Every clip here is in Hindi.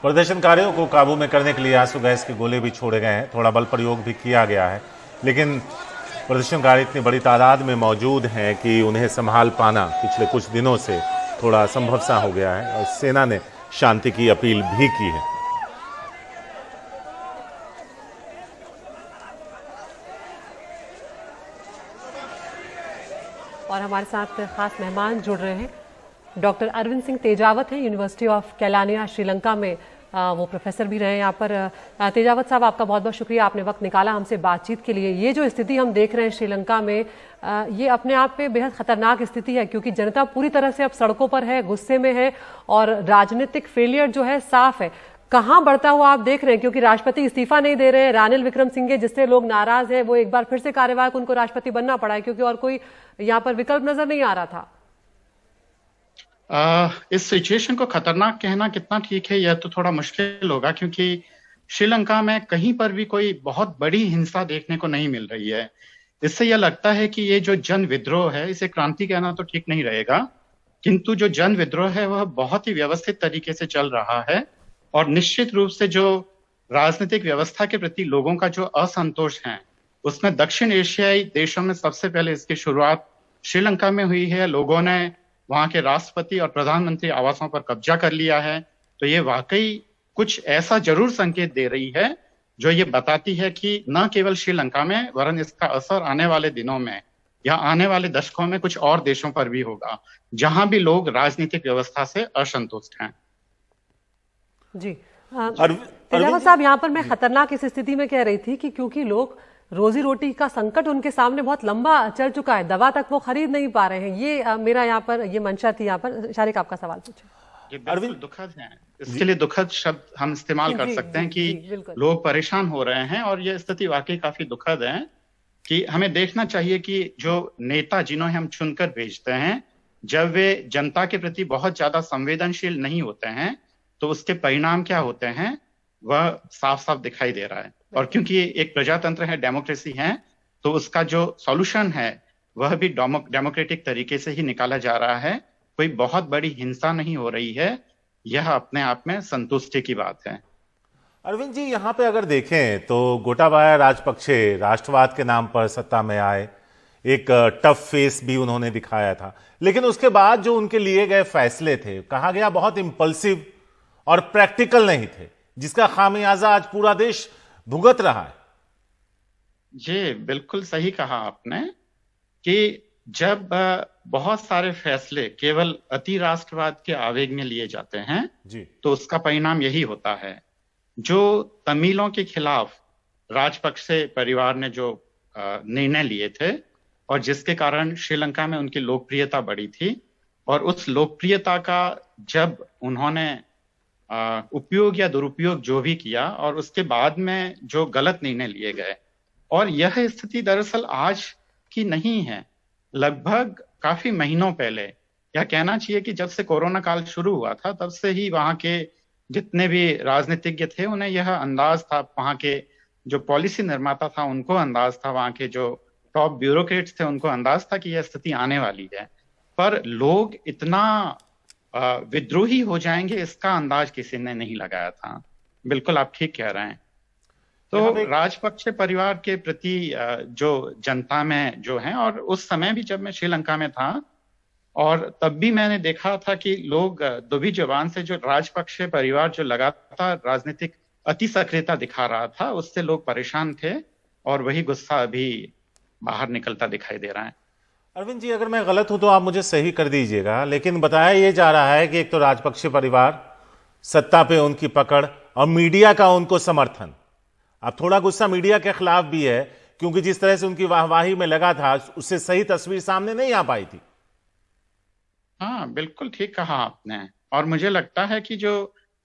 प्रदर्शनकारियों को काबू में करने के लिए आंसू गैस के गोले भी छोड़े गए हैं, थोड़ा बल प्रयोग भी किया गया है, लेकिन प्रदर्शनकारी इतनी बड़ी तादाद में मौजूद हैं कि उन्हें संभाल पाना पिछले कुछ दिनों से थोड़ा असंभव सा हो गया है और सेना ने शांति की अपील भी की है। और हमारे साथ खास मेहमान जुड़ रहे हैं। डॉक्टर अरविंद सिंह तेजावत हैं, यूनिवर्सिटी ऑफ कैलानिया श्रीलंका में वो प्रोफेसर भी रहे हैं यहाँ पर। तेजावत साहब, आपका बहुत बहुत शुक्रिया, आपने वक्त निकाला हमसे बातचीत के लिए। ये जो स्थिति हम देख रहे हैं श्रीलंका में, ये अपने आप में बेहद खतरनाक स्थिति है, क्योंकि जनता पूरी तरह से अब सड़कों पर है, गुस्से में है और राजनीतिक फेलियर जो है साफ है। कहाँ बढ़ता हुआ आप देख रहे हैं, क्योंकि राष्ट्रपति इस्तीफा नहीं दे रहे हैं। रानिल विक्रमसिंघे, जिससे लोग नाराज हैं, वो एक बार फिर से कार्यवाहक उनको राष्ट्रपति बनना पड़ा है, क्योंकि और कोई यहाँ पर विकल्प नजर नहीं आ रहा था। इस सिचुएशन को खतरनाक कहना कितना ठीक है, यह तो थोड़ा मुश्किल होगा, क्योंकि श्रीलंका में कहीं पर भी कोई बहुत बड़ी हिंसा देखने को नहीं मिल रही है। इससे यह लगता है कि ये जो जन विद्रोह है, इसे क्रांति कहना तो ठीक नहीं रहेगा, किंतु जो जन विद्रोह है वह बहुत ही व्यवस्थित तरीके से चल रहा है। और निश्चित रूप से जो राजनीतिक व्यवस्था के प्रति लोगों का जो असंतोष है, उसमें दक्षिण एशियाई देशों में सबसे पहले इसकी शुरुआत श्रीलंका में हुई है। लोगों ने वहां के राष्ट्रपति और प्रधानमंत्री आवासों पर कब्जा कर लिया है। तो ये वाकई कुछ ऐसा जरूर संकेत दे रही है जो ये बताती है कि न केवल श्रीलंका में, वरन इसका असर आने वाले दिनों में या आने वाले दशकों में कुछ और देशों पर भी होगा, जहां भी लोग राजनीतिक व्यवस्था से असंतुष्ट हैं। जी तेजावत साहब, यहाँ पर मैं खतरनाक इस स्थिति में कह रही थी कि क्योंकि लोग रोजी रोटी का संकट उनके सामने बहुत लंबा चल चुका है, दवा तक वो खरीद नहीं पा रहे हैं। ये मेरा यहाँ पर ये मंशा थी। यहाँ पर शारिक, आपका सवाल पूछे। ये बिल्कुल दुखद है, इसके लिए दुखद शब्द हम इस्तेमाल कर सकते हैं कि लोग परेशान हो रहे हैं। और ये स्थिति वाकई काफी दुखद है कि हमें देखना चाहिए कि जो नेता जिन्हें हम चुनकर भेजते हैं, जब वे जनता के प्रति बहुत ज्यादा संवेदनशील नहीं होते हैं, तो उसके परिणाम क्या होते हैं वह साफ साफ दिखाई दे रहा है। और क्योंकि एक प्रजातंत्र है, डेमोक्रेसी है, तो उसका जो सॉल्यूशन है वह भी डेमोक्रेटिक तरीके से ही निकाला जा रहा है। कोई बहुत बड़ी हिंसा नहीं हो रही है, यह अपने आप में संतुष्टि की बात है। अरविंद जी, यहाँ पे अगर देखें तो गोटाबाया राजपक्षे राष्ट्रवाद के नाम पर सत्ता में आए, एक टफ फेस भी उन्होंने दिखाया था, लेकिन उसके बाद जो उनके लिए गए फैसले थे, कहा गया बहुत इंपल्सिव और प्रैक्टिकल नहीं थे, जिसका खामियाजा आज पूरा देश भुगत रहा है। जी बिल्कुल सही कहा आपने कि जब बहुत सारे फैसले केवल अति राष्ट्रवाद के आवेग में लिए जाते हैं जी, तो उसका परिणाम यही होता है। जो तमिलों के खिलाफ राजपक्षे परिवार ने जो निर्णय लिए थे और जिसके कारण श्रीलंका में उनकी लोकप्रियता बढ़ी थी, और उस लोकप्रियता का जब उन्होंने उपयोग या दुरुपयोग जो भी किया, और उसके बाद में जो गलत निर्णय लिए गए, और यह स्थिति दरअसल आज की नहीं है, लगभग काफी महीनों पहले, या कहना चाहिए कि जब से कोरोना काल शुरू हुआ था तब से ही वहां के जितने भी राजनीतिज्ञ थे उन्हें यह अंदाज था, वहां के जो पॉलिसी निर्माता था उनको अंदाज था, वहां के जो टॉप ब्यूरोक्रेट्स थे उनको अंदाज था कि यह स्थिति आने वाली है। पर लोग इतना विद्रोही हो जाएंगे इसका अंदाज किसी ने नहीं लगाया था। बिल्कुल आप ठीक कह रहे हैं। तो राजपक्षे परिवार के प्रति जो जनता में जो है, और उस समय भी जब मैं श्रीलंका में था और तब भी मैंने देखा था कि लोग दुबी जबान से, जो राजपक्षे परिवार जो लगातार राजनीतिक अति सक्रियता दिखा रहा था, उससे लोग परेशान थे, और वही गुस्सा अभी बाहर निकलता दिखाई दे रहा है। अरविंद जी, अगर मैं गलत हूं तो आप मुझे सही कर दीजिएगा, लेकिन बताया यह जा रहा है कि एक तो राजपक्षे परिवार, सत्ता पे उनकी पकड़ और मीडिया का उनको समर्थन। अब थोड़ा गुस्सा मीडिया के खिलाफ भी है, क्योंकि जिस तरह से उनकी वाहवाही में लगा था उससे सही तस्वीर सामने नहीं आ पाई थी। हाँ बिल्कुल ठीक कहा आपने। और मुझे लगता है कि जो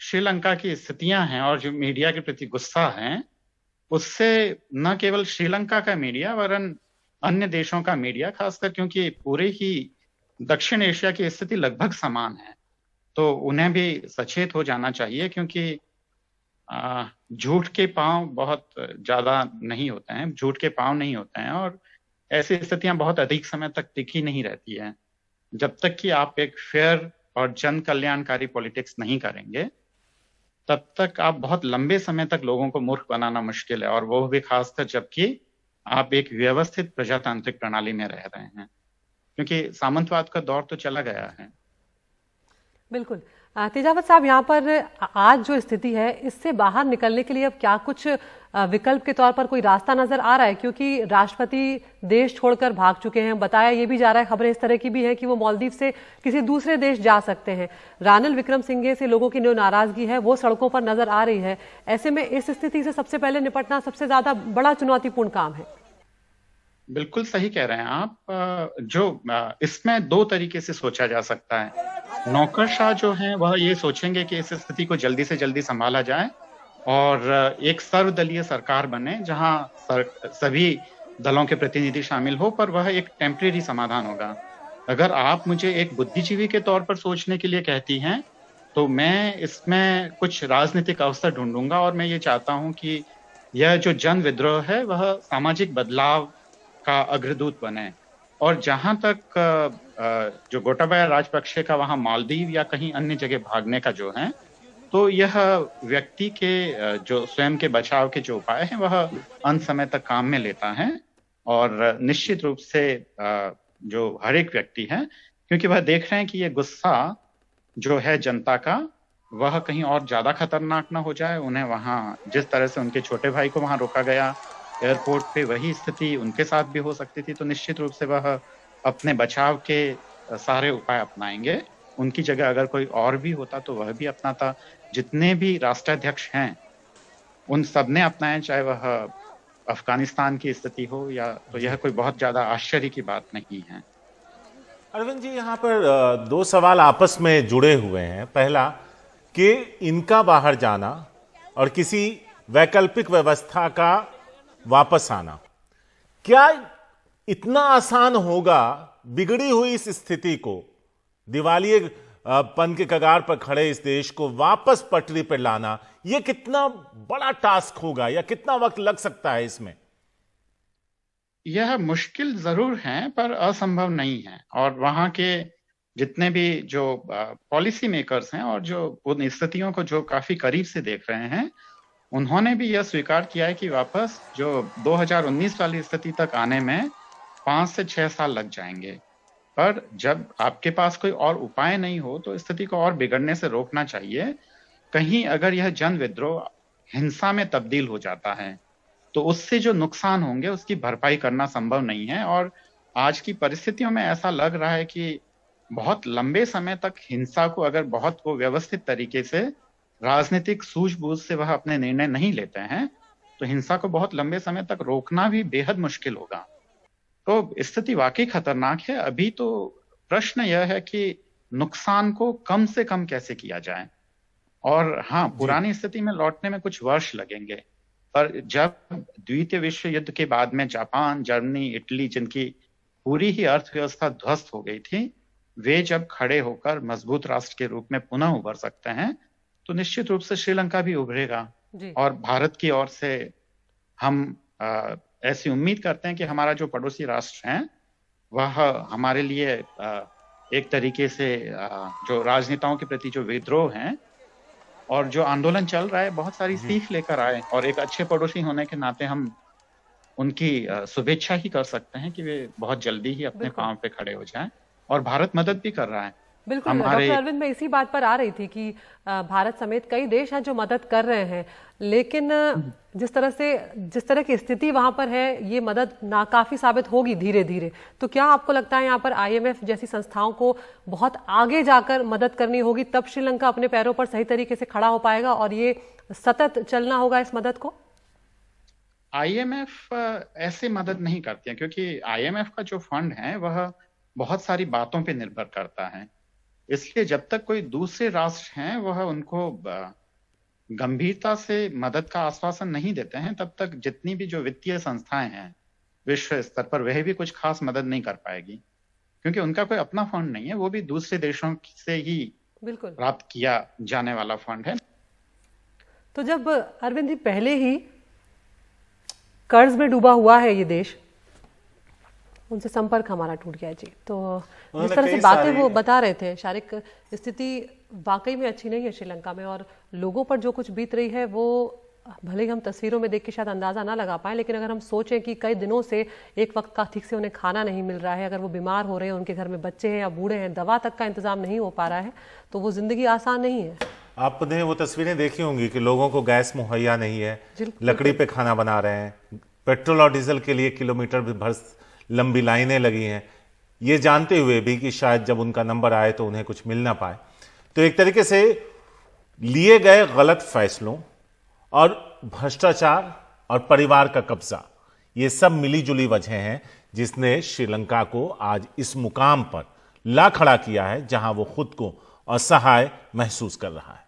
श्रीलंका की स्थितियां हैं और जो मीडिया के प्रति गुस्सा है, उससे न केवल श्रीलंका का मीडिया वरन अन्य देशों का मीडिया, खासकर क्योंकि पूरे ही दक्षिण एशिया की स्थिति लगभग समान है। तो उन्हें भी सचेत हो जाना चाहिए, क्योंकि झूठ के पांव बहुत ज्यादा नहीं होते हैं, झूठ के पांव नहीं होते हैं, और ऐसी स्थितियां बहुत अधिक समय तक टिकी नहीं रहती है। जब तक कि आप एक फेयर और जन कल्याणकारी पॉलिटिक्स नहीं करेंगे, तब तक आप बहुत लंबे समय तक लोगों को मूर्ख बनाना मुश्किल है, और वो भी खासकर जबकि आप एक व्यवस्थित प्रजातांत्रिक प्रणाली में रह रहे हैं, क्योंकि सामंतवाद का दौर तो चला गया है। बिल्कुल। तेजावत साहब, यहाँ पर आज जो स्थिति है, इससे बाहर निकलने के लिए अब क्या कुछ विकल्प के तौर पर कोई रास्ता नजर आ रहा है? क्योंकि राष्ट्रपति देश छोड़कर भाग चुके हैं, बताया ये भी जा रहा है, खबरें इस तरह की भी हैं कि वो मालदीव से किसी दूसरे देश जा सकते हैं। रानिल विक्रमसिंघे से लोगों की जो नाराजगी है वो सड़कों पर नजर आ रही है। ऐसे में इस स्थिति से सबसे पहले निपटना सबसे ज्यादा बड़ा चुनौतीपूर्ण काम है। बिल्कुल सही कह रहे हैं आप। इसमें दो तरीके से सोचा जा सकता है। नौकरशाह जो हैं वह ये सोचेंगे कि इस स्थिति को जल्दी से जल्दी संभाला जाए और एक सर्वदलीय सरकार बने, जहां सभी दलों के प्रतिनिधि शामिल हो, पर वह एक टेम्परेरी समाधान होगा। अगर आप मुझे एक बुद्धिजीवी के तौर पर सोचने के लिए कहती हैं, तो मैं इसमें कुछ राजनीतिक अवसर ढूंढूंगा, और मैं ये चाहता हूं कि यह जो जन विद्रोह है वह सामाजिक बदलाव का अग्रदूत बने। और जहां तक जो गोटाबाया राजपक्षे का वहां मालदीव या कहीं अन्य जगह भागने का जो है, तो यह व्यक्ति के जो स्वयं के बचाव के जो उपाय हैं वह अंत समय तक काम में लेता है। और निश्चित रूप से जो हर एक व्यक्ति है, क्योंकि वह देख रहे हैं कि ये गुस्सा जो है जनता का, वह कहीं और ज्यादा खतरनाक ना हो जाए। उन्हें वहां जिस तरह से उनके छोटे भाई को वहां रोका गया एयरपोर्ट पे, वही स्थिति उनके साथ भी हो सकती थी। तो निश्चित रूप से वह अपने बचाव के सारे उपाय अपनाएंगे। उनकी जगह अगर कोई और भी होता तो वह भी अपनाता। जितने भी राष्ट्राध्यक्ष हैं उन सब ने अपनाए, चाहे वह अफगानिस्तान की स्थिति हो या, तो यह कोई बहुत ज्यादा आश्चर्य की बात नहीं है। अरविंद जी, यहाँ पर दो सवाल आपस में जुड़े हुए हैं। पहला कि इनका बाहर जाना और किसी वैकल्पिक व्यवस्था का वापस आना, क्या इतना आसान होगा बिगड़ी हुई इस स्थिति को, दिवालिये पन के कगार पर खड़े इस देश को वापस पटरी पर लाना? यह कितना बड़ा टास्क होगा या कितना वक्त लग सकता है इसमें? यह मुश्किल जरूर है पर असंभव नहीं है। और वहां के जितने भी जो पॉलिसी मेकर्स हैं और जो उन स्थितियों को जो काफी करीब से देख रहे हैं, उन्होंने भी यह स्वीकार किया है कि वापस जो 2019 वाली स्थिति तक आने में 5 से 6 साल लग जाएंगे। पर जब आपके पास कोई और उपाय नहीं हो तो स्थिति को और बिगड़ने से रोकना चाहिए। कहीं अगर यह जन विद्रोह हिंसा में तब्दील हो जाता है तो उससे जो नुकसान होंगे उसकी भरपाई करना संभव नहीं है। और आज की परिस्थितियों में ऐसा लग रहा है कि बहुत लंबे समय तक हिंसा को अगर बहुत वो व्यवस्थित तरीके से राजनीतिक सूझबूझ से वह अपने निर्णय नहीं लेते हैं, तो हिंसा को बहुत लंबे समय तक रोकना भी बेहद मुश्किल होगा। तो स्थिति वाकई खतरनाक है। अभी तो प्रश्न यह है कि नुकसान को कम से कम कैसे किया जाए। और हाँ, पुरानी स्थिति में लौटने में कुछ वर्ष लगेंगे, पर जब द्वितीय विश्व युद्ध के बाद में जापान, जर्मनी, इटली, जिनकी पूरी ही अर्थव्यवस्था ध्वस्त हो गई थी, वे जब खड़े होकर मजबूत राष्ट्र के रूप में पुनः उभर सकते हैं, तो निश्चित रूप से श्रीलंका भी उभरेगा। और भारत की ओर से हम ऐसी उम्मीद करते हैं कि हमारा जो पड़ोसी राष्ट्र हैं वह हमारे लिए एक तरीके से जो राजनेताओं के प्रति जो विद्रोह हैं और जो आंदोलन चल रहा है, बहुत सारी सीख लेकर आए। और एक अच्छे पड़ोसी होने के नाते हम उनकी शुभेच्छा ही कर सकते हैं कि वे बहुत जल्दी ही अपने पांव पे खड़े हो जाएं। और भारत मदद भी कर रहा है। बिल्कुल डॉक्टर अरविंद, मैं इसी बात पर आ रही थी कि भारत समेत कई देश हैं जो मदद कर रहे हैं, लेकिन जिस तरह की स्थिति वहां पर है, ये मदद नाकाफी साबित होगी धीरे धीरे। तो क्या आपको लगता है यहाँ पर IMF जैसी संस्थाओं को बहुत आगे जाकर मदद करनी होगी, तब श्रीलंका अपने पैरों पर सही तरीके से खड़ा हो पाएगा और ये सतत चलना होगा इस मदद को? IMF ऐसे मदद नहीं करती है, क्योंकि IMF का जो फंड है वह बहुत सारी बातों पे निर्भर करता है। इसलिए जब तक कोई दूसरे राष्ट्र हैं वह उनको गंभीरता से मदद का आश्वासन नहीं देते हैं, तब तक जितनी भी जो वित्तीय संस्थाएं हैं विश्व स्तर पर, वह भी कुछ खास मदद नहीं कर पाएगी। क्योंकि उनका कोई अपना फंड नहीं है, वो भी दूसरे देशों से ही बिल्कुल। प्राप्त किया जाने वाला फंड है। तो जब अरविंद जी पहले ही कर्ज में डूबा हुआ है ये देश, उनसे संपर्क हमारा टूट गया जी। तो जिस तरह से बातें वो बता रहे थे शारिक, स्थिति वाकई में अच्छी नहीं है श्रीलंका में, और लोगों पर जो कुछ बीत रही है वो भले ही हम तस्वीरों में देख के शायद अंदाजा ना लगा पाए, लेकिन अगर हम सोचें कि कई दिनों से एक वक्त का ठीक से उन्हें खाना नहीं मिल रहा है, अगर वो बीमार हो रहे हैं, उनके घर में बच्चे हैं या बूढ़े हैं, दवा तक का इंतजाम नहीं हो पा रहा है, तो वो जिंदगी आसान नहीं है। आपने वो तस्वीरें देखी होंगी कि लोगों को गैस मुहैया नहीं है, लकड़ी पे खाना बना रहे हैं, पेट्रोल और डीजल के लिए किलोमीटर भर लंबी लाइनें लगी हैं, ये जानते हुए भी कि शायद जब उनका नंबर आए तो उन्हें कुछ मिल ना पाए। तो एक तरीके से लिए गए गलत फैसलों और भ्रष्टाचार और परिवार का कब्जा, ये सब मिली जुली वजह हैं जिसने श्रीलंका को आज इस मुकाम पर ला खड़ा किया है जहां वो खुद को असहाय महसूस कर रहा है।